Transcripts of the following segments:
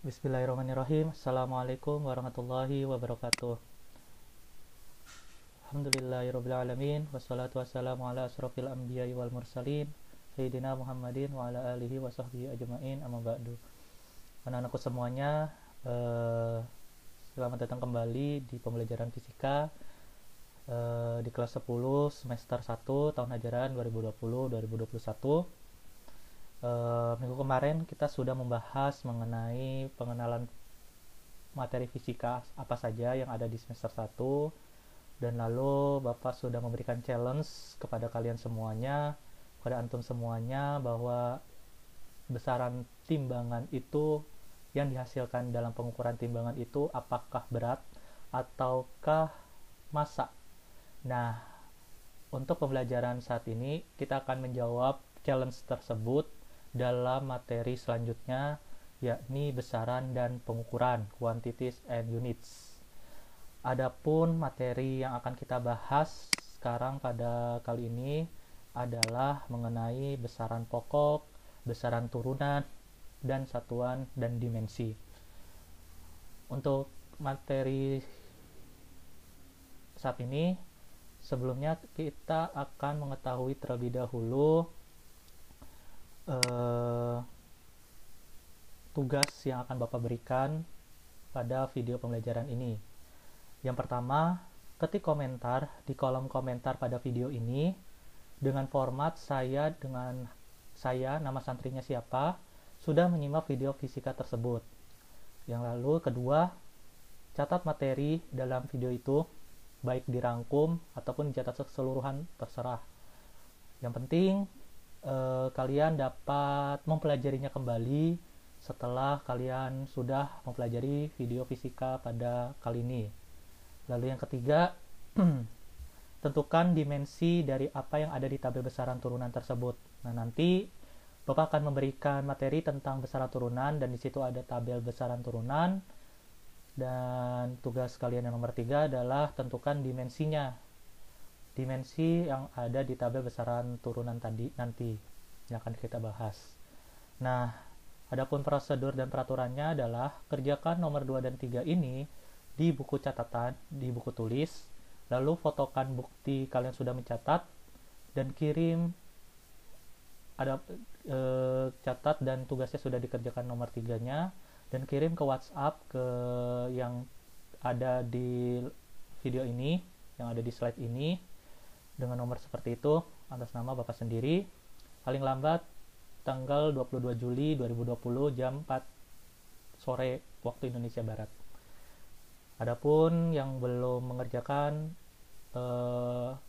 Bismillahirrahmanirrahim. Assalamualaikum warahmatullahi wabarakatuh. Alhamdulillahirrabbilalamin. Wassalatu wassalamu ala asrafil anbiya'i wal mursalin Sayyidina Muhammadin wa ala alihi wa sahbihi ajma'in, amma ba'du. Anak-anakku semuanya, selamat datang kembali di pembelajaran fisika di kelas 10 semester 1 tahun ajaran 2020-2021. Minggu kemarin kita sudah membahas mengenai pengenalan materi fisika apa saja yang ada di semester 1, dan lalu Bapak sudah memberikan challenge kepada kalian semuanya, kepada antum semuanya, bahwa besaran timbangan itu yang dihasilkan dalam pengukuran timbangan itu apakah berat ataukah massa. Nah, untuk pembelajaran saat ini kita akan menjawab challenge tersebut dalam materi selanjutnya, yakni besaran dan pengukuran, quantities and units. Adapun materi yang akan kita bahas sekarang pada kali ini adalah mengenai besaran pokok, besaran turunan, dan satuan dan dimensi. Untuk materi saat ini, sebelumnya kita akan mengetahui terlebih dahulu tugas yang akan Bapak berikan pada video pembelajaran ini. Yang pertama, ketik komentar di kolom komentar pada video ini dengan format saya, nama santrinya siapa, sudah menyimak video fisika tersebut. Yang lalu kedua, catat materi dalam video itu, baik dirangkum ataupun dicatat keseluruhan, terserah. Yang penting kalian dapat mempelajarinya kembali setelah kalian sudah mempelajari video fisika pada kali ini. Lalu yang ketiga, tentukan dimensi dari apa yang ada di tabel besaran turunan tersebut. Nah, nanti Bapak akan memberikan materi tentang besaran turunan, dan di situ ada tabel besaran turunan, dan tugas kalian yang nomor 3 adalah tentukan dimensinya. Dimensi yang ada di tabel besaran turunan tadi nanti yang akan kita bahas. Nah, adapun prosedur dan peraturannya adalah kerjakan nomor 2 dan 3 ini di buku catatan, di buku tulis, lalu fotokan bukti kalian sudah mencatat dan kirim, catat dan tugasnya sudah dikerjakan nomor 3-nya, dan kirim ke WhatsApp ke yang ada di video ini, yang ada di slide ini, dengan nomor seperti itu atas nama Bapak sendiri, paling lambat tanggal 22 Juli 2020 jam 4 sore waktu Indonesia Barat. Adapun yang belum mengerjakan,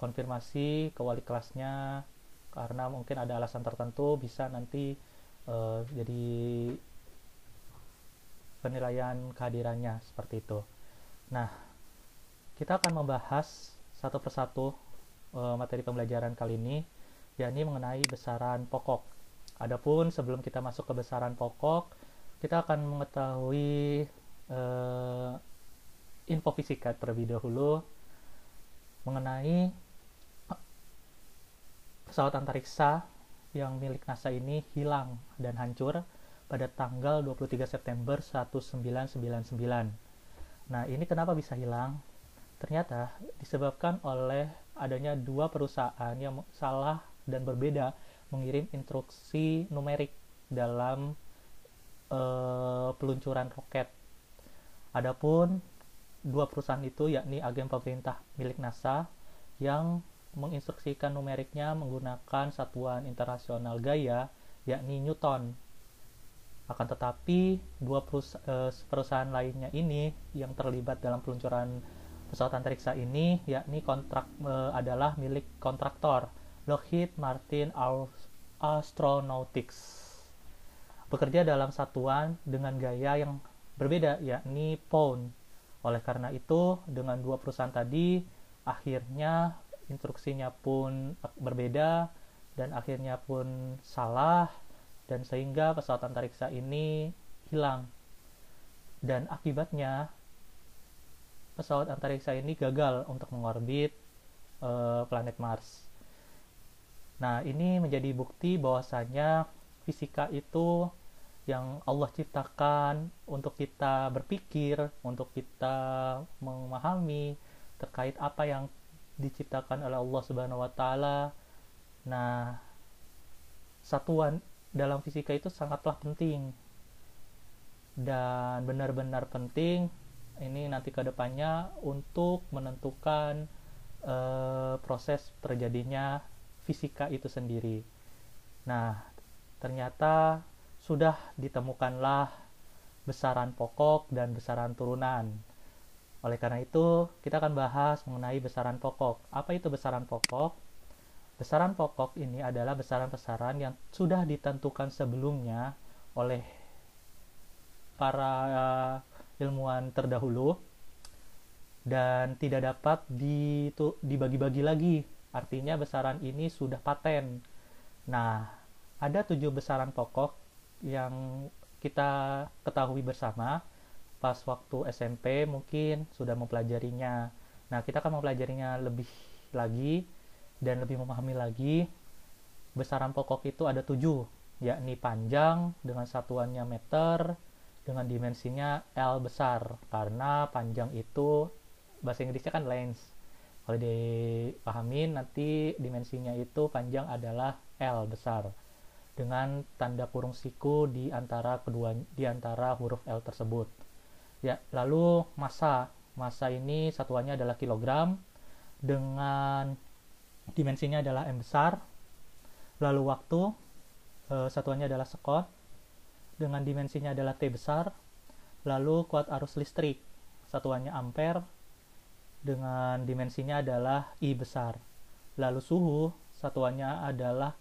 konfirmasi ke wali kelasnya, karena mungkin ada alasan tertentu, bisa nanti jadi penilaian kehadirannya seperti itu. Nah, kita akan membahas satu persatu materi pembelajaran kali ini, yakni mengenai besaran pokok. Adapun sebelum kita masuk ke besaran pokok, kita akan mengetahui info fisika terlebih dahulu mengenai pesawat antariksa yang milik NASA ini hilang dan hancur pada tanggal 23 September 1999. Nah, ini kenapa bisa hilang? Ternyata disebabkan oleh adanya dua perusahaan yang salah dan berbeda mengirim instruksi numerik dalam peluncuran roket. Adapun dua perusahaan itu yakni agen pemerintah milik NASA yang menginstruksikan numeriknya menggunakan satuan internasional gaya yakni Newton. Akan tetapi dua perusahaan lainnya ini yang terlibat dalam peluncuran pesawat antariksa ini yakni adalah milik kontraktor Lockheed Martin Astronautics, bekerja dalam satuan dengan gaya yang berbeda yakni pound. Oleh karena itu, dengan dua perusahaan tadi akhirnya instruksinya pun berbeda dan akhirnya pun salah, dan sehingga pesawat antariksa ini hilang, dan akibatnya pesawat antariksa ini gagal untuk mengorbit planet Mars. Nah, ini menjadi bukti bahwasanya fisika itu yang Allah ciptakan untuk kita berpikir, untuk kita memahami terkait apa yang diciptakan oleh Allah Subhanahu wa taala. Nah, satuan dalam fisika itu sangatlah penting dan benar-benar penting ini nanti ke depannya untuk menentukan proses terjadinya fisika itu sendiri. Nah, ternyata sudah ditemukanlah besaran pokok dan besaran turunan. Oleh karena itu, kita akan bahas mengenai besaran pokok. Apa itu besaran pokok? Besaran pokok ini adalah besaran-besaran yang sudah ditentukan sebelumnya oleh para ilmuwan terdahulu dan tidak dapat dibagi-bagi lagi. Artinya besaran ini sudah paten. Nah, ada 7 besaran pokok yang kita ketahui bersama pas waktu SMP mungkin sudah mempelajarinya. Nah, kita akan mempelajarinya lebih lagi dan lebih memahami lagi. Besaran pokok itu ada 7, yakni panjang dengan satuannya meter dengan dimensinya L besar, karena panjang itu bahasa Inggrisnya kan length. Kalau dipahami nanti dimensinya itu panjang adalah L besar dengan tanda kurung siku di antara huruf L tersebut. Ya, lalu massa. Massa ini satuannya adalah kilogram dengan dimensinya adalah M besar. Lalu waktu satuannya adalah sekon dengan dimensinya adalah T besar. Lalu kuat arus listrik satuannya ampere dengan dimensinya adalah I besar. Lalu suhu satuannya adalah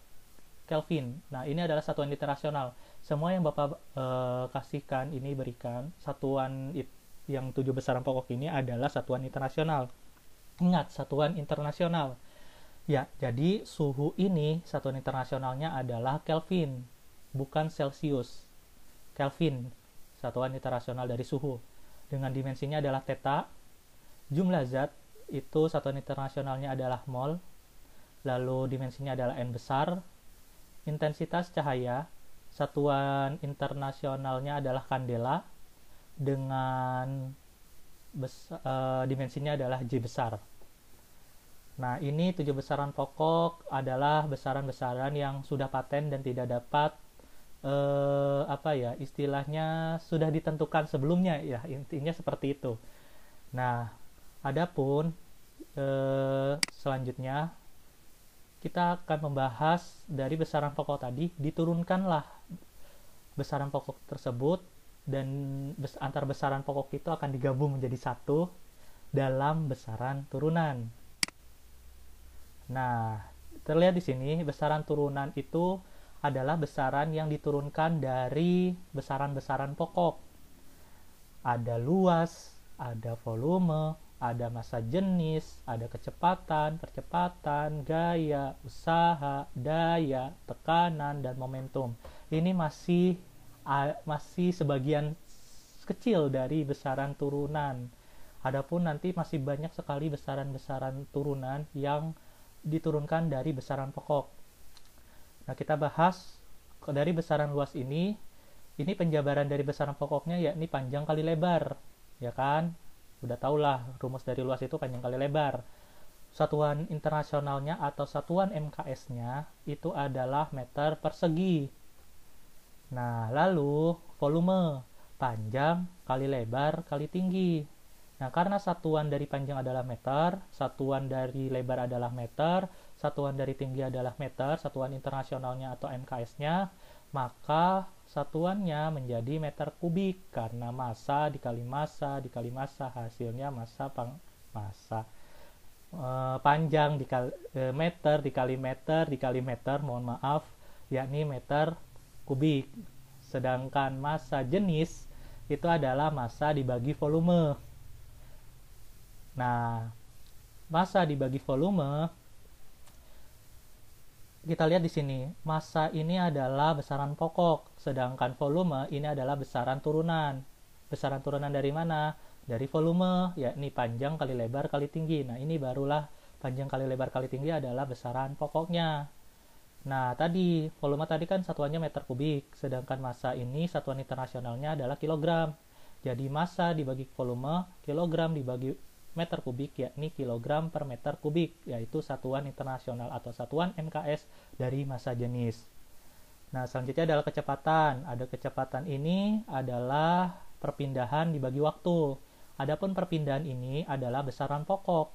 Kelvin. Nah, ini adalah satuan internasional. Semua yang Bapak kasihkan ini berikan satuan yang 7 besaran pokok ini adalah satuan internasional. Ingat, satuan internasional. Ya, jadi suhu ini satuan internasionalnya adalah Kelvin, bukan Celsius. Kelvin, satuan internasional dari suhu. Dengan dimensinya adalah theta. Jumlah zat itu satuan internasionalnya adalah mol. Lalu dimensinya adalah N besar. Intensitas cahaya, satuan internasionalnya adalah kandela dengan dimensinya adalah J besar. Nah, ini 7 besaran pokok adalah besaran-besaran yang sudah paten dan tidak dapat istilahnya sudah ditentukan sebelumnya, ya intinya seperti itu. Nah, adapun selanjutnya kita akan membahas dari besaran pokok tadi, diturunkanlah besaran pokok tersebut dan antar besaran pokok itu akan digabung menjadi satu dalam besaran turunan. Nah, terlihat di sini besaran turunan itu adalah besaran yang diturunkan dari besaran-besaran pokok. Ada luas, ada volume, ada massa jenis, ada kecepatan, percepatan, gaya, usaha, daya, tekanan, dan momentum. Ini masih sebagian kecil dari besaran turunan. Adapun nanti masih banyak sekali besaran-besaran turunan yang diturunkan dari besaran pokok. Nah, kita bahas dari besaran luas ini penjabaran dari besaran pokoknya yakni panjang kali lebar, ya kan? Udah tahulah rumus dari luas itu panjang kali lebar. Satuan internasionalnya atau satuan MKS-nya itu adalah meter persegi. Nah, lalu volume, panjang kali lebar kali tinggi. Nah, karena satuan dari panjang adalah meter, satuan dari lebar adalah meter, satuan dari tinggi adalah meter, satuan internasionalnya atau MKS-nya, maka satuannya menjadi meter kubik karena massa dikali massa hasilnya massa panjang dikali meter dikali meter, mohon maaf, yakni meter kubik. Sedangkan massa jenis itu adalah massa dibagi volume. Nah, massa dibagi volume, kita lihat di sini, massa ini adalah besaran pokok, sedangkan volume ini adalah besaran turunan. Besaran turunan dari mana? Dari volume, yakni panjang kali lebar kali tinggi. Nah, ini barulah panjang kali lebar kali tinggi adalah besaran pokoknya. Nah, tadi volume tadi kan satuannya meter kubik, sedangkan massa ini satuan internasionalnya adalah kilogram. Jadi massa dibagi volume, kilogram dibagi meter kubik, yakni kilogram per meter kubik, yaitu satuan internasional atau satuan MKS dari massa jenis. Nah, selanjutnya adalah kecepatan. Ada kecepatan ini adalah perpindahan dibagi waktu. Adapun perpindahan ini adalah besaran pokok.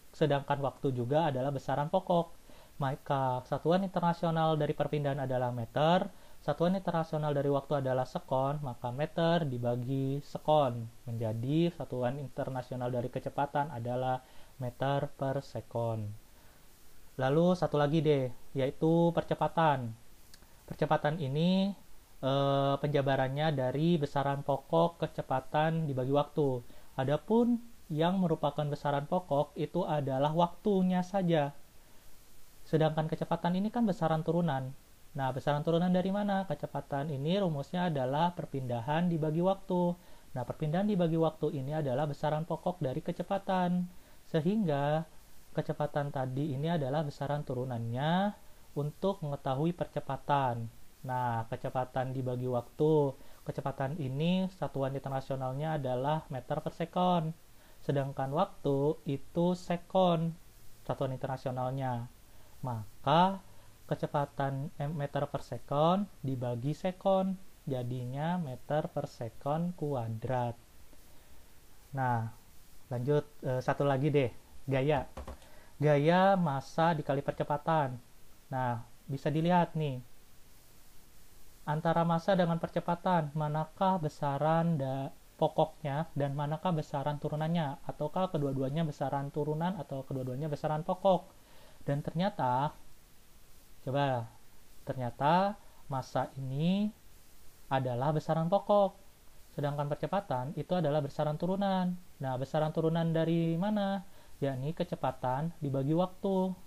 Sedangkan waktu juga adalah besaran pokok. Maka satuan internasional dari perpindahan adalah meter, satuan internasional dari waktu adalah sekon, maka meter dibagi sekon menjadi satuan internasional dari kecepatan adalah meter per sekon. Lalu satu lagi deh, yaitu percepatan. Percepatan ini penjabarannya dari besaran pokok kecepatan dibagi waktu. Adapun yang merupakan besaran pokok itu adalah waktunya saja. Sedangkan kecepatan ini kan besaran turunan. Nah, besaran turunan dari mana? Kecepatan ini rumusnya adalah perpindahan dibagi waktu. Nah, perpindahan dibagi waktu ini adalah besaran pokok dari kecepatan. Sehingga kecepatan tadi ini adalah besaran turunannya untuk mengetahui percepatan. Nah, kecepatan dibagi waktu. Kecepatan ini satuan internasionalnya adalah meter per sekon. Sedangkan waktu itu sekon, satuan internasionalnya. Maka kecepatan meter per sekon dibagi sekon, jadinya meter per sekon kuadrat. Nah, lanjut satu lagi deh, gaya. Gaya massa dikali percepatan. Nah, bisa dilihat nih, antara massa dengan percepatan, manakah besaran pokoknya dan manakah besaran turunannya, ataukah kedua-duanya besaran turunan atau kedua-duanya besaran pokok. Dan ternyata massa ini adalah besaran pokok, sedangkan percepatan itu adalah besaran turunan. Nah, besaran turunan dari mana? Yakni kecepatan dibagi waktu.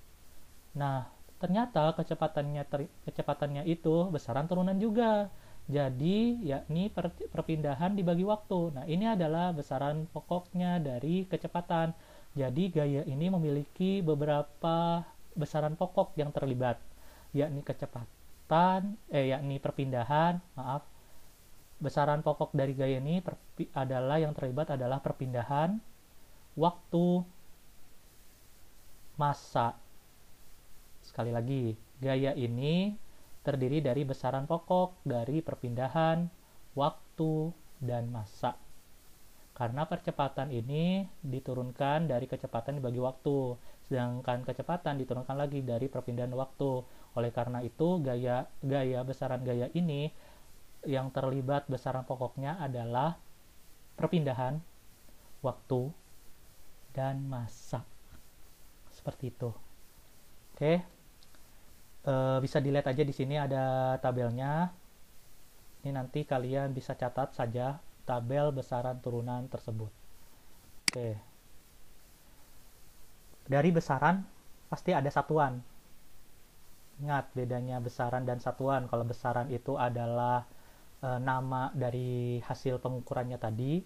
Nah, ternyata kecepatannya itu besaran turunan juga. Jadi, yakni perpindahan dibagi waktu. Nah, ini adalah besaran pokoknya dari kecepatan. Jadi gaya ini memiliki beberapa besaran pokok yang terlibat, yakni perpindahan. Besaran pokok dari gaya ini adalah yang terlibat adalah perpindahan, waktu, massa. Sekali lagi, gaya ini terdiri dari besaran pokok dari perpindahan, waktu, dan massa. Karena percepatan ini diturunkan dari kecepatan dibagi waktu, sedangkan kecepatan diturunkan lagi dari perpindahan waktu. Oleh karena itu, besaran gaya ini yang terlibat besaran pokoknya adalah perpindahan, waktu, dan massa. Seperti itu. Oke. Bisa dilihat aja di sini ada tabelnya. Ini nanti kalian bisa catat saja tabel besaran turunan tersebut. Oke. Dari besaran pasti ada satuan. Ingat bedanya besaran dan satuan. Kalau besaran itu adalah nama dari hasil pengukurannya tadi,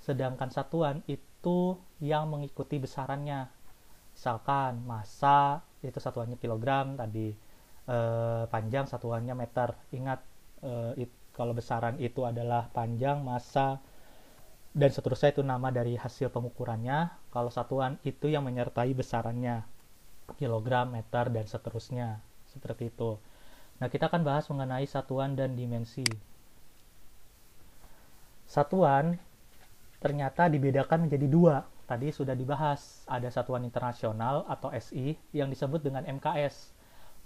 sedangkan satuan itu yang mengikuti besarannya. Misalkan massa itu satuannya kilogram tadi, panjang satuannya meter. Ingat, kalau besaran itu adalah panjang, massa, dan seterusnya itu nama dari hasil pengukurannya. Kalau satuan itu yang menyertai besarannya, kilogram, meter, dan seterusnya. Seperti itu. Nah, kita akan bahas mengenai satuan dan dimensi. Satuan ternyata dibedakan menjadi dua. Tadi sudah dibahas, ada satuan internasional atau SI yang disebut dengan MKS,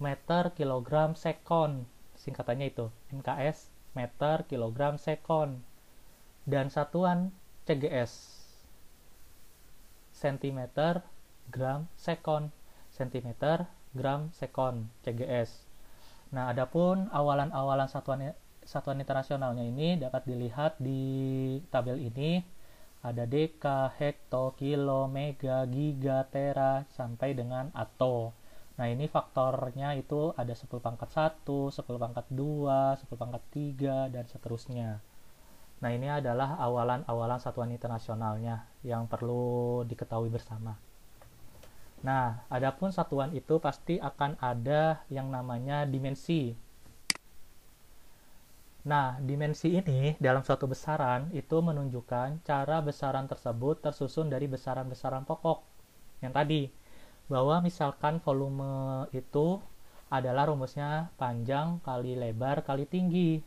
meter, kilogram, sekon. Singkatannya itu, MKS, meter, kilogram, sekon. Dan satuan CGS, sentimeter, gram, sekon. Sentimeter, gram, sekon, CGS. Nah, adapun awalan-awalan satuan internasionalnya ini dapat dilihat di tabel ini. Ada deka, hekto, kilo, mega, giga, tera, sampai dengan atto. Nah, ini faktornya itu ada 10 pangkat 1, 10 pangkat 2, 10 pangkat 3, dan seterusnya. Nah, ini adalah awalan-awalan satuan internasionalnya yang perlu diketahui bersama. Nah, adapun satuan itu pasti akan ada yang namanya dimensi. Nah, dimensi ini dalam suatu besaran itu menunjukkan cara besaran tersebut tersusun dari besaran-besaran pokok. Yang tadi, bahwa misalkan volume itu adalah rumusnya panjang kali lebar kali tinggi.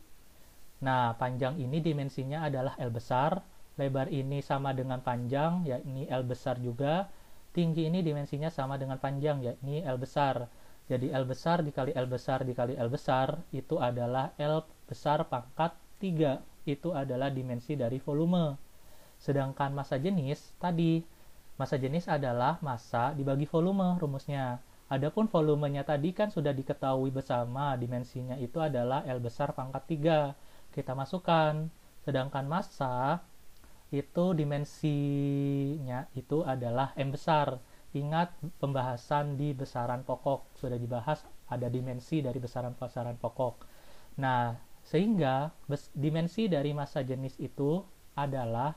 Nah, panjang ini dimensinya adalah L besar, lebar ini sama dengan panjang, yakni L besar juga, tinggi ini dimensinya sama dengan panjang, yakni L besar. Jadi L besar dikali L besar dikali L besar, itu adalah L besar pangkat 3. Itu adalah dimensi dari volume. Sedangkan massa jenis, tadi, massa jenis adalah massa dibagi volume, rumusnya. Adapun volumenya tadi kan sudah diketahui bersama, dimensinya itu adalah L besar pangkat 3. Kita masukkan. Sedangkan massa itu dimensinya itu adalah M besar. Ingat pembahasan di besaran pokok. Sudah dibahas ada dimensi dari besaran-besaran pokok. Nah, sehingga dimensi dari massa jenis itu adalah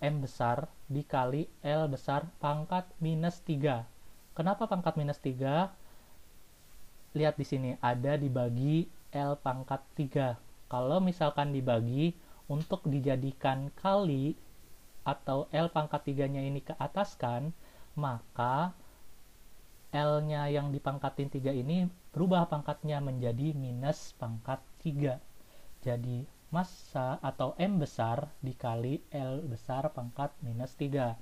M besar dikali L besar pangkat minus 3. Kenapa pangkat minus 3? Lihat di sini, ada dibagi L pangkat 3. Kalau misalkan dibagi untuk dijadikan kali atau L pangkat 3-nya ini ke ataskan, maka L-nya yang dipangkatin 3 ini berubah pangkatnya menjadi minus pangkat 3. Jadi massa atau M besar dikali L besar pangkat minus 3.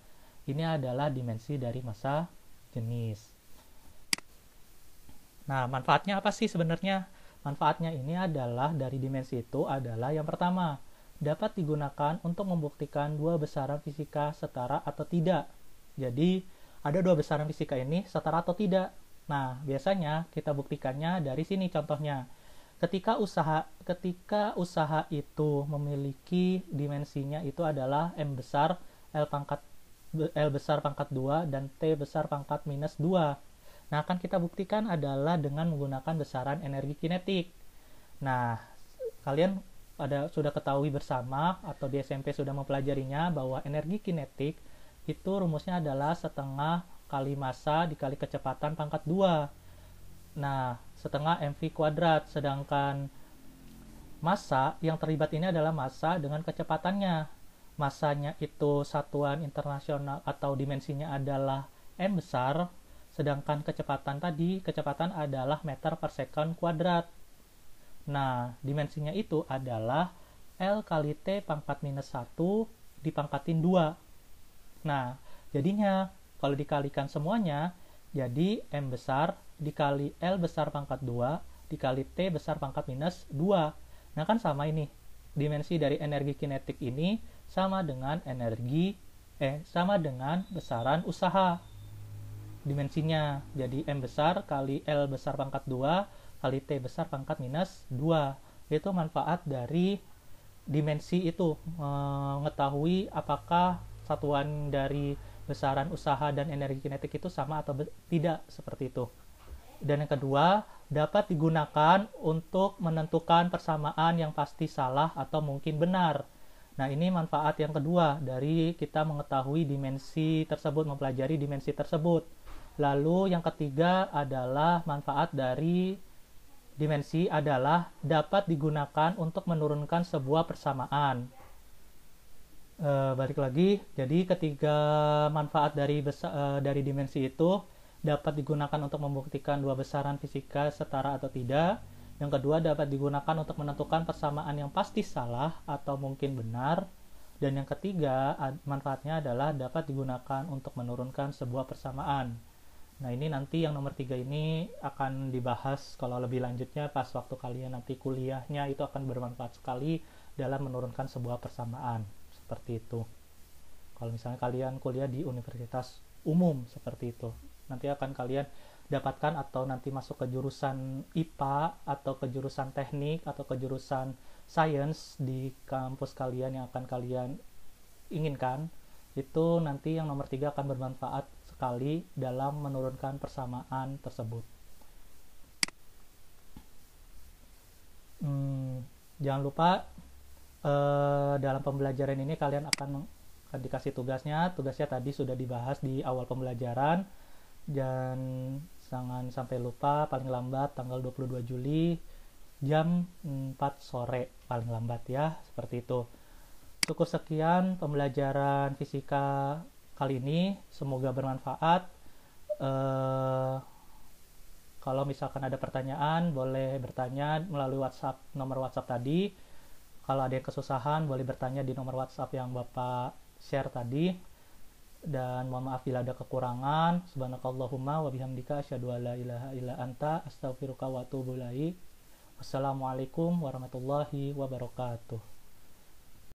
Ini adalah dimensi dari massa jenis. Nah, manfaatnya apa sih sebenarnya? Manfaatnya ini adalah dari dimensi itu adalah yang pertama, dapat digunakan untuk membuktikan dua besaran fisika setara atau tidak. Jadi, ada dua besaran fisika ini setara atau tidak. Nah, biasanya kita buktikannya dari sini contohnya. Ketika usaha itu memiliki dimensinya itu adalah M besar L besar pangkat 2 dan T besar pangkat minus 2. Nah, akan kita buktikan adalah dengan menggunakan besaran energi kinetik. Nah, kalian sudah ketahui bersama atau di SMP sudah mempelajarinya bahwa energi kinetik itu rumusnya adalah setengah kali massa dikali kecepatan pangkat 2. Nah, setengah mv kuadrat. Sedangkan massa yang terlibat ini adalah massa dengan kecepatannya. Massanya itu satuan internasional atau dimensinya adalah M besar, sedangkan kecepatan adalah meter per second kuadrat. Nah, dimensinya itu adalah L kali T pangkat minus 1 dipangkatin 2. Nah, jadinya kalau dikalikan semuanya, jadi M besar dikali L besar pangkat 2 dikali T besar pangkat minus 2. Nah, kan sama ini. Dimensi dari energi kinetik ini sama dengan besaran usaha. Dimensinya jadi M besar kali L besar pangkat 2 kali T besar pangkat minus 2. Itu manfaat dari dimensi itu, mengetahui apakah satuan dari besaran usaha dan energi kinetik itu sama atau tidak, seperti itu. Dan yang kedua, dapat digunakan untuk menentukan persamaan yang pasti salah atau mungkin benar. Nah, ini manfaat yang kedua dari kita mengetahui dimensi tersebut, mempelajari dimensi tersebut. Lalu yang ketiga adalah manfaat dari dimensi adalah dapat digunakan untuk menurunkan sebuah persamaan. Balik lagi, jadi ketiga manfaat dari dimensi itu dapat digunakan untuk membuktikan dua besaran fisika setara atau tidak. Yang kedua, dapat digunakan untuk menentukan persamaan yang pasti salah atau mungkin benar. Dan yang ketiga, manfaatnya adalah dapat digunakan untuk menurunkan sebuah persamaan. Nah, ini nanti yang nomor 3 ini akan dibahas kalau lebih lanjutnya pas waktu kalian nanti kuliahnya, itu akan bermanfaat sekali dalam menurunkan sebuah persamaan. Seperti itu. Kalau misalnya kalian kuliah di universitas umum seperti itu, nanti akan kalian dapatkan atau nanti masuk ke jurusan IPA atau ke jurusan teknik atau ke jurusan sains di kampus kalian yang akan kalian inginkan, itu nanti yang nomor 3 akan bermanfaat sekali dalam menurunkan persamaan tersebut. Jangan lupa dalam pembelajaran ini kalian akan dikasih tugasnya tadi sudah dibahas di awal pembelajaran. Dan jangan sampai lupa, paling lambat tanggal 22 Juli jam 4 sore paling lambat ya, seperti itu. Cukup sekian pembelajaran fisika kali ini, semoga bermanfaat. Kalau misalkan ada pertanyaan, boleh bertanya melalui WhatsApp, nomor WhatsApp tadi. Kalau ada yang kesusahan, boleh bertanya di nomor WhatsApp yang Bapak share tadi. Dan mohon maaf bila ada kekurangan. Subhanakallahumma wa bihamdika asyhadu an la ilaha illa anta astaghfiruka wa atubu ilaik. Wassalamualaikum warahmatullahi wabarakatuh.